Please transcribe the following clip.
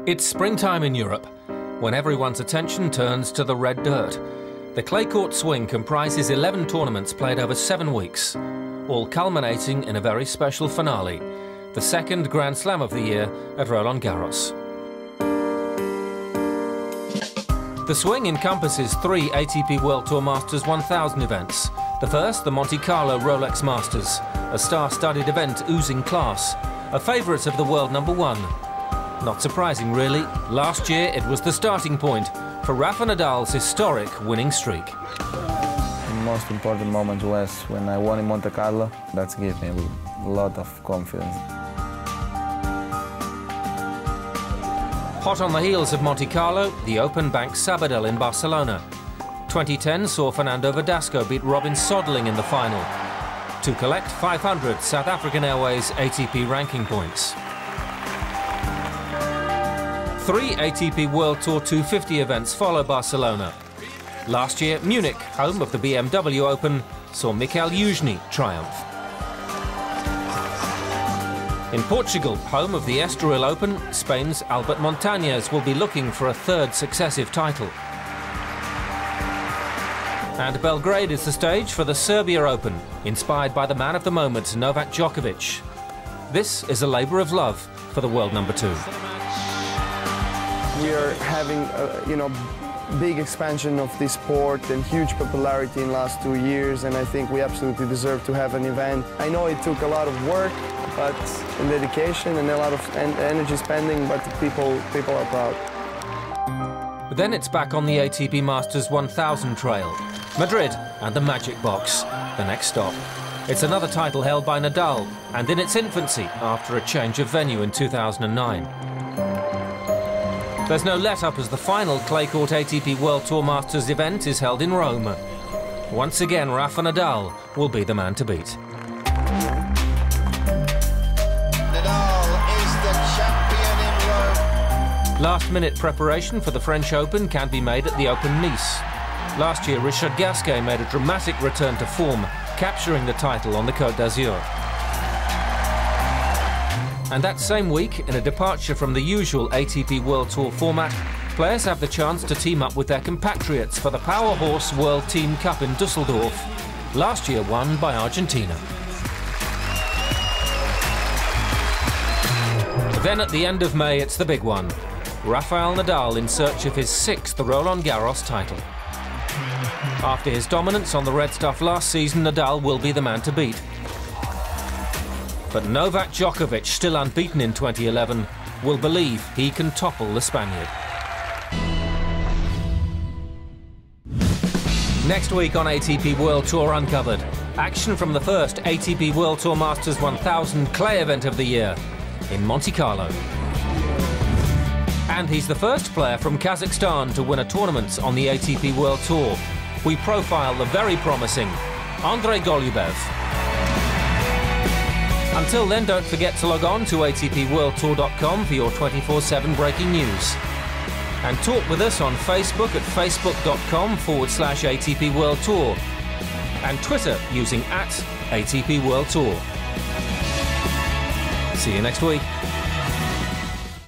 It's springtime in Europe, when everyone's attention turns to the red dirt. The clay court swing comprises 11 tournaments played over 7 weeks, all culminating in a very special finale, the second Grand Slam of the year at Roland Garros. The swing encompasses 3 ATP World Tour Masters 1000 events. The first, the Monte Carlo Rolex Masters, a star-studded event oozing class, a favourite of the world #1. Not surprising, really. Last year, it was the starting point for Rafa Nadal's historic winning streak. The most important moment was when I won in Monte Carlo. That gave me a lot of confidence. Hot on the heels of Monte Carlo, the Open banked Sabadell in Barcelona. 2010 saw Fernando Verdasco beat Robin Soderling in the final to collect 500 South African Airways ATP ranking points. 3 ATP World Tour 250 events follow Barcelona. Last year, Munich, home of the BMW Open, saw Michael Jóźny triumph. In Portugal, home of the Estoril Open, Spain's Albert Montañez will be looking for a 3rd successive title. And Belgrade is the stage for the Serbia Open, inspired by the man of the moment, Novak Djokovic. This is a labour of love for the world #2. We are having big expansion of this sport and huge popularity in the last 2 years, and I think we absolutely deserve to have an event. I know it took a lot of work, and dedication and a lot of energy spending, but people are proud. But then it's back on the ATP Masters 1000 trail. Madrid and the Magic Box, the next stop. It's another title held by Nadal, and in its infancy after a change of venue in 2009. There's no let-up as the final clay court ATP World Tour Masters event is held in Rome. Once again, Rafa Nadal will be the man to beat. Nadal is the champion in Rome. Last-minute preparation for the French Open can be made at the Open Nice. Last year, Richard Gasquet made a dramatic return to form, capturing the title on the Côte d'Azur. And that same week, in a departure from the usual ATP World Tour format, players have the chance to team up with their compatriots for the Power Horse World Team Cup in Düsseldorf, last year won by Argentina. Then at the end of May, it's the big one. Rafael Nadal in search of his 6th Roland Garros title. After his dominance on the red stuff last season, Nadal will be the man to beat. But Novak Djokovic, still unbeaten in 2011, will believe he can topple the Spaniard. Next week on ATP World Tour Uncovered, action from the first ATP World Tour Masters 1000 clay event of the year in Monte Carlo. And he's the first player from Kazakhstan to win a tournament on the ATP World Tour. We profile the very promising Andrei Golubev. Until then, don't forget to log on to atpworldtour.com for your 24/7 breaking news. And talk with us on Facebook at facebook.com/ATP World Tour and Twitter using @ATP World Tour. See you next week.